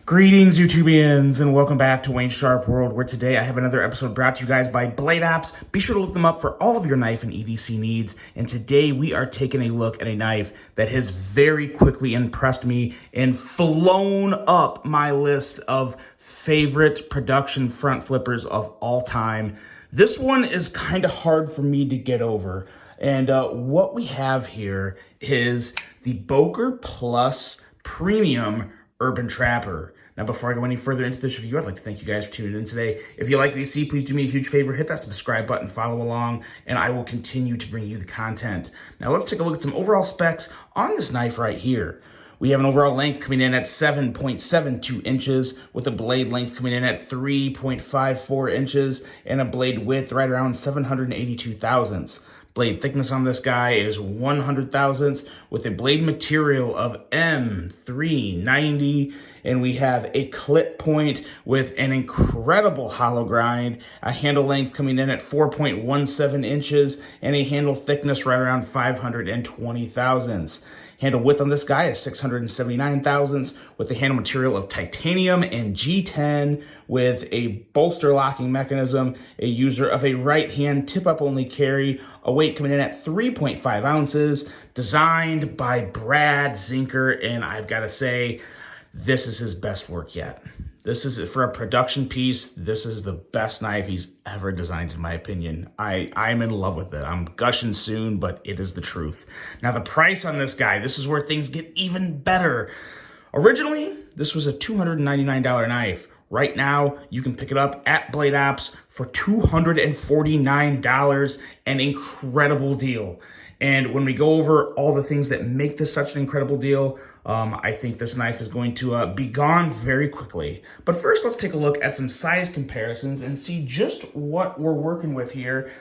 Greetings, YouTubians, and welcome back to Wayne's Sharp World, where today I have another episode brought to you guys by Blade Apps. Be sure to look them up for all of your knife and EDC needs. And today we are taking a look at a knife that has very quickly impressed me and flown up my list of favorite production front flippers of all time. This one is kind of hard for me to get over. And what we have here is the Boker Plus Premium Urban Trapper. Now, before I go any further into this review, I'd like to thank you guys for tuning in today. If you like what you see, please do me a huge favor, hit that subscribe button, follow along, and I will continue to bring you the content. Now, let's take a look at some overall specs on this knife right here. We have an overall length coming in at 7.72 inches, with a blade length coming in at 3.54 inches, and a blade width right around 782 thousandths. Blade thickness on this guy is 100 thousandths with a blade material of M390, and we have a clip point with an incredible hollow grind, a handle length coming in at 4.17 inches, and a handle thickness right around 520 thousandths. Handle width on this guy is 679 thousandths with a handle material of titanium and G10 with a bolster locking mechanism, a user of a right hand tip up only carry, a weight coming in at 3.5 ounces, designed by Brad Zinker, and I've got to say, this is his best work yet. This is, for a production piece, this is the best knife he's ever designed, in my opinion. I'm in love with it. I'm gushing soon, but it is the truth. Now, the price on this guy, this is where things get even better. Originally, this was a $299 knife. Right now, you can pick it up at Blade Apps for $249, an incredible deal. And when we go over all the things that make this such an incredible deal, I think this knife is going to be gone very quickly. But first, let's take a look at some size comparisons and see just what we're working with here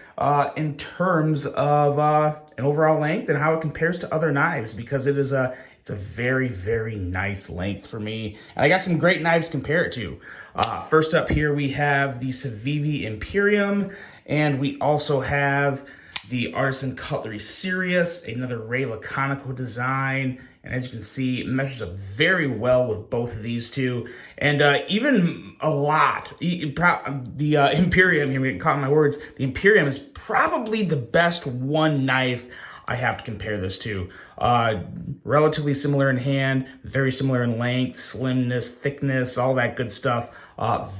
in terms of an overall length and how it compares to other knives, because it's a very, very nice length for me. And I got some great knives to compare it to. First up here, we have the Civivi Imperium, and we also have the Artisan Cutlery Sirius, another Ray Laconico design. And as you can see, it measures up very well with both of these two. And even a lot. The Imperium, I'm getting caught in my words, the Imperium is probably the best one knife I have to compare this to. Relatively similar in hand, very similar in length, slimness, thickness, all that good stuff.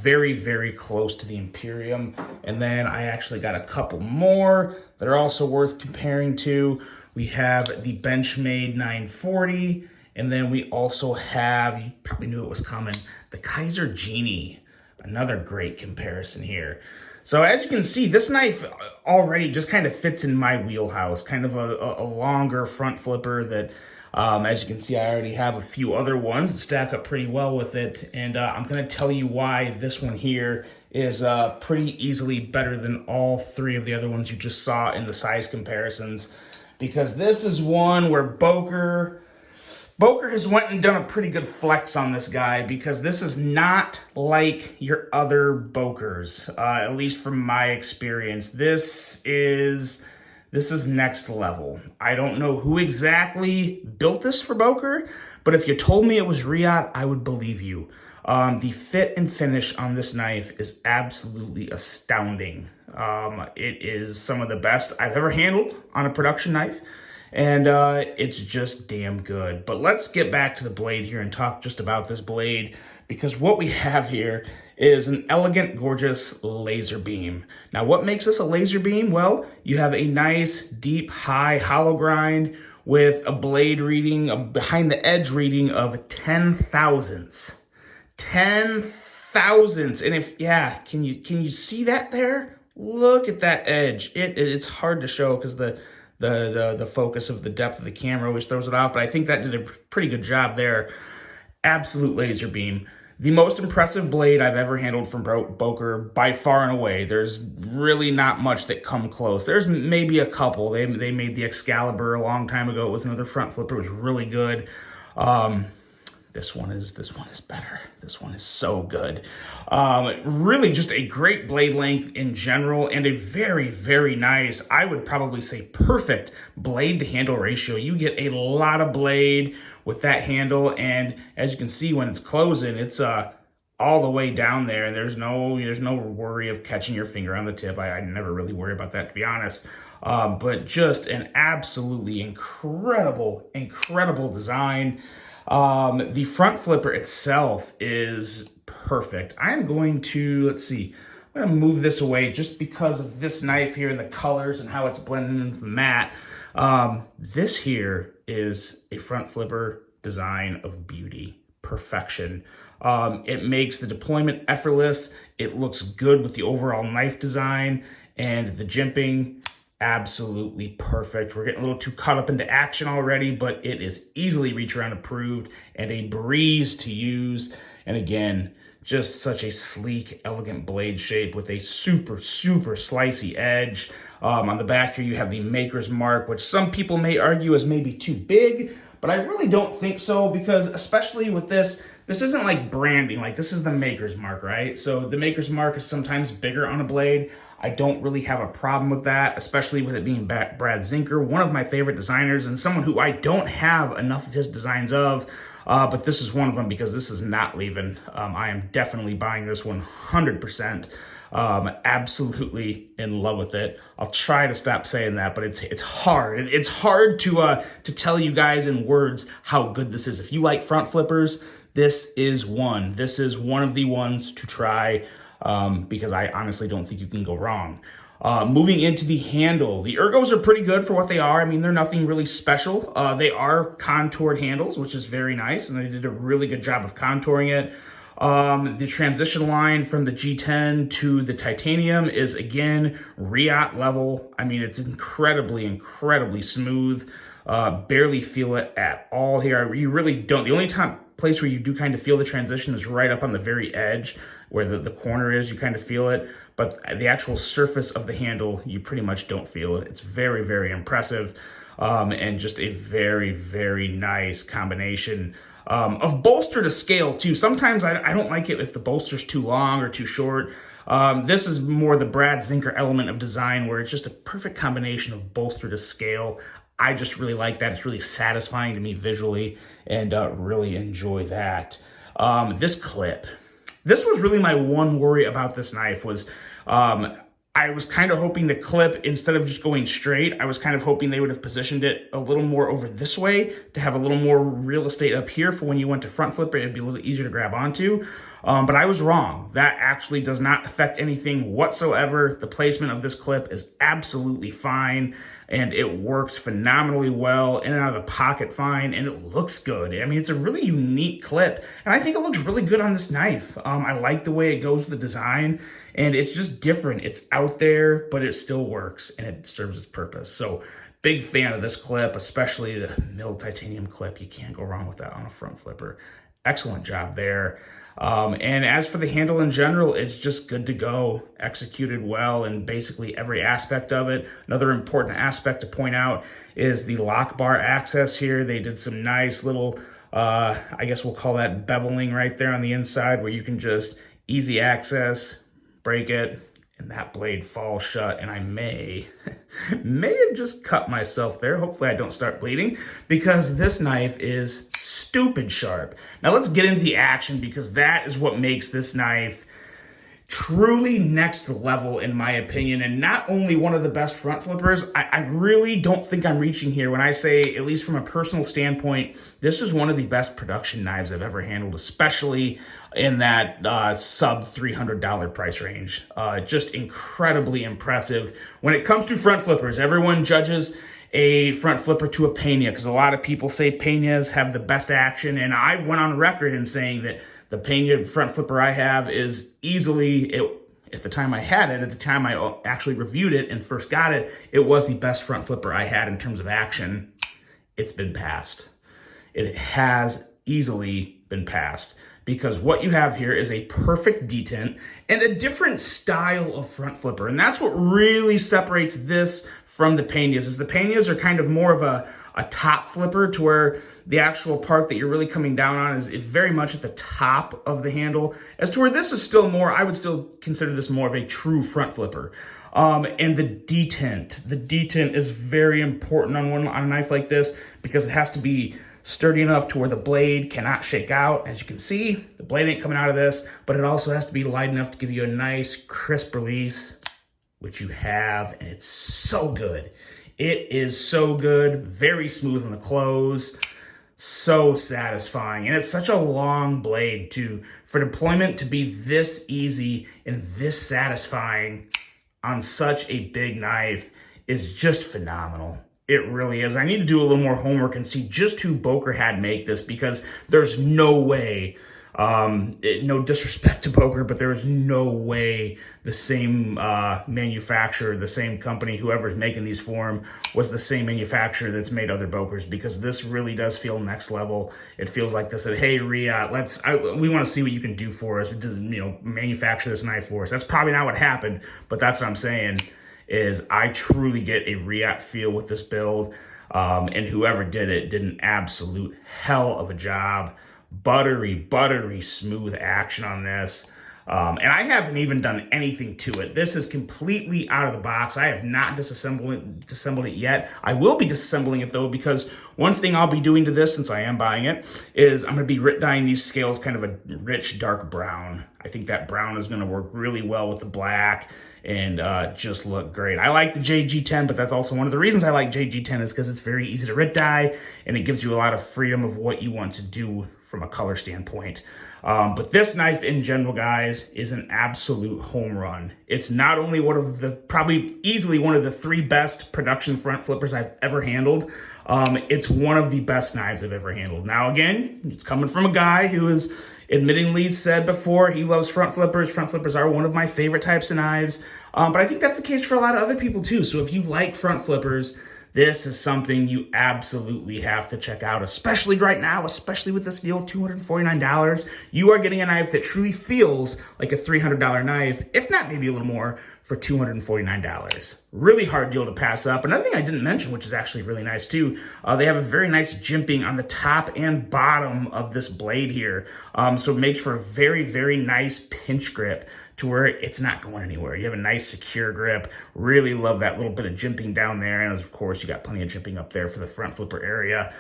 Very, very close to the Imperium. And then I actually got a couple more that are also worth comparing to. We have the Benchmade 940, and then we also have, you probably knew it was coming, the Kaiser Genie. Another great comparison here. So as you can see, this knife already just kind of fits in my wheelhouse, kind of a longer front flipper that, as you can see, I already have a few other ones that stack up pretty well with it. And I'm going to tell you why this one here is pretty easily better than all three of the other ones you just saw in the size comparisons. Because this is one where Boker has went and done a pretty good flex on this guy, because this is not like your other Bokers, at least from my experience. This is next level. I don't know who exactly built this for Boker, but if you told me it was Riot, I would believe you. The fit and finish on this knife is absolutely astounding. It is some of the best I've ever handled on a production knife, and it's just damn good. But let's get back to the blade here and talk just about this blade, because what we have here is an elegant, gorgeous laser beam. Now, what makes this a laser beam? Well, you have a nice, deep, high hollow grind with a blade reading, a behind the edge reading of 10 thousandths. 10 thousandths. And if, yeah, can you see that there? Look at that edge. It's hard to show because the focus of the depth of the camera always throws it off, but I think that did a pretty good job there. Absolute laser beam. The most impressive blade I've ever handled from Boker by far and away. There's really not much that come close. There's maybe a couple. They made the Excalibur a long time ago. It was another front flipper. It was really good. This one is better. This one is so good. Really just a great blade length in general, and a very, very nice, I would probably say perfect blade to handle ratio. You get a lot of blade with that handle. And as you can see, when it's closing, it's all the way down there, and there's no worry of catching your finger on the tip. I never really worry about that, to be honest. But just an absolutely incredible design. The front flipper itself is perfect. I'm going to, let's see, I'm going to move this away just because of this knife here and the colors and how it's blending into the mat. This here is a front flipper design of beauty, perfection. It makes the deployment effortless. It looks good with the overall knife design, and the jimping, absolutely perfect. We're getting a little too caught up into action already, but it is easily reach around approved and a breeze to use. And again, just such a sleek, elegant blade shape with a super slicey edge. On the back here, you have the maker's mark, which some people may argue is maybe too big, but I really don't think so, because especially with this isn't like branding. Like, this is the maker's mark, right? So the maker's mark is sometimes bigger on a blade. I don't really have a problem with that, especially with it being Brad Zinker, one of my favorite designers and someone who I don't have enough of his designs of. But this is one of them, because this is not leaving. I am definitely buying this 100%. Absolutely in love with it. I'll try to stop saying that, but it's hard. It's hard to tell you guys in words how good this is. If you like front flippers, this is one. This is one of the ones to try, because I honestly don't think you can go wrong. Moving into the handle, the ergos are pretty good for what they are. I mean, they're nothing really special. They are contoured handles, which is very nice, and they did a really good job of contouring it. The transition line from the G10 to the titanium is, again, Riot level. I mean, it's incredibly smooth. Barely feel it at all here. You really don't. The only place where you do kind of feel the transition is right up on the very edge where the corner is. You kind of feel it, but the actual surface of the handle, you pretty much don't feel it. It's very impressive, and just a very nice combination of bolster to scale too. Sometimes I don't like it if the bolster's too long or too short. This is more the Brad Zinker element of design, where it's just a perfect combination of bolster to scale. I just really like that. It's really satisfying to me visually, and really enjoy that. This clip. This was really my one worry about this knife was, I was kind of hoping the clip, instead of just going straight, I was kind of hoping they would have positioned it a little more over this way to have a little more real estate up here for when you went to front flip it, it'd be a little easier to grab onto. But I was wrong. That actually does not affect anything whatsoever. The placement of this clip is absolutely fine, and it works phenomenally well, in and out of the pocket fine, and it looks good. I mean, it's a really unique clip, and I think it looks really good on this knife. I like the way it goes with the design, and it's just different. It's out there, but it still works, and it serves its purpose. So big fan of this clip, especially the milled titanium clip. You can't go wrong with that on a front flipper. Excellent job there. And as for the handle in general, it's just good to go, executed well in basically every aspect of it. Another important aspect to point out is the lock bar access here. They did some nice little, I guess we'll call that beveling right there on the inside, where you can just easy access, break it, and that blade falls shut. And I may have just cut myself there. Hopefully I don't start bleeding, because this knife is stupid sharp. Now let's get into the action, because that is what makes this knife truly next level in my opinion, and not only one of the best front flippers. I really don't think I'm reaching here when I say, at least from a personal standpoint, this is one of the best production knives I've ever handled, especially in that sub $300 price range. Just incredibly impressive. When it comes to front flippers, everyone judges a front flipper to a Pena, because a lot of people say Penas have the best action, and I went on record in saying that the Pena front flipper I have is easily, at the time I had it, at the time I actually reviewed it and first got it, it was the best front flipper I had in terms of action. It's been passed. It has easily been passed, because what you have here is a perfect detent and a different style of front flipper. And that's what really separates this from the Penas, is the Penas are kind of more of a top flipper, to where the actual part that you're really coming down on is very much at the top of the handle, as to where this is still more, I would still consider this more of a true front flipper. And the detent is very important on a knife like this, because it has to be sturdy enough to where the blade cannot shake out. As you can see, the blade ain't coming out of this, but it also has to be light enough to give you a nice crisp release, which you have, and it's so good. It is so good, very smooth on the close, so satisfying, and it's such a long blade too. For deployment to be this easy and this satisfying on such a big knife is just phenomenal. It really is. I need to do a little more homework and see just who Boker had make this, because there's no way, no disrespect to Boker, but there's no way the same manufacturer, the same company, whoever's making these for him, was the same manufacturer that's made other Bokers, because this really does feel next level. It feels like they said, hey, Rhea, we want to see what you can do for us. Manufacture this knife for us. That's probably not what happened, but that's what I'm saying. Is I truly get a Riat feel with this build, and whoever did it did an absolute hell of a job. Buttery smooth action on this, and I haven't even done anything to it. This is completely out of the box. I have not disassembled it yet. I will be disassembling it though, because one thing I'll be doing to this, since I am buying it, is I'm going to be dyeing these scales kind of a rich dark brown. I think that brown is going to work really well with the black and just look great. I like the JG10, but that's also one of the reasons I like JG10 is because it's very easy to RIT dye, and it gives you a lot of freedom of what you want to do from a color standpoint. But this knife in general, guys, is an absolute home run. It's not only one of the, probably easily one of the 3 best production front flippers I've ever handled. It's one of the best knives I've ever handled. Now, again, it's coming from a guy who has admittingly said before he loves front flippers. Front flippers are one of my favorite types of knives. But I think that's the case for a lot of other people too. So if you like front flippers, this is something you absolutely have to check out, especially right now, especially with this deal, $249. You are getting a knife that truly feels like a $300 knife, if not maybe a little more, for $249. Really hard deal to pass up. Another thing I didn't mention, which is actually really nice too, they have a very nice jimping on the top and bottom of this blade here. So it makes for a very nice pinch grip to where it's not going anywhere. You have a nice secure grip. Really love that little bit of jimping down there. And of course, you got plenty of jimping up there for the front flipper area.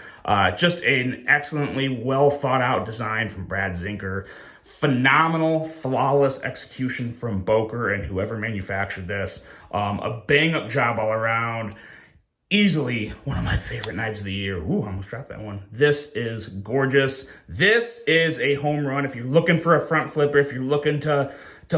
Just an excellently well thought out design from Brad Zinker. Phenomenal, flawless execution from Boker and whoever manufactured this. A bang up job all around. Easily one of my favorite knives of the year. Ooh, I almost dropped that one. This is gorgeous. This is a home run. If you're looking for a front flipper, if you're looking to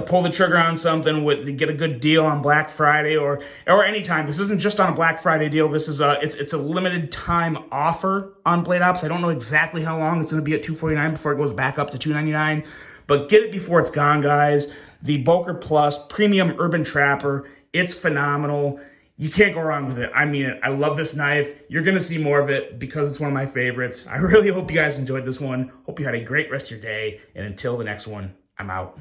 pull the trigger on something, get a good deal on Black Friday or anytime. This isn't just on a Black Friday deal. This is it's a limited time offer on Blade Ops. I don't know exactly how long it's going to be at $249 before it goes back up to $299, but get it before it's gone, guys. The Boker Plus Premium Urban Trapper. It's phenomenal. You can't go wrong with it. I mean it. I love this knife. You're going to see more of it because it's one of my favorites. I really hope you guys enjoyed this one. Hope you had a great rest of your day. And until the next one, I'm out.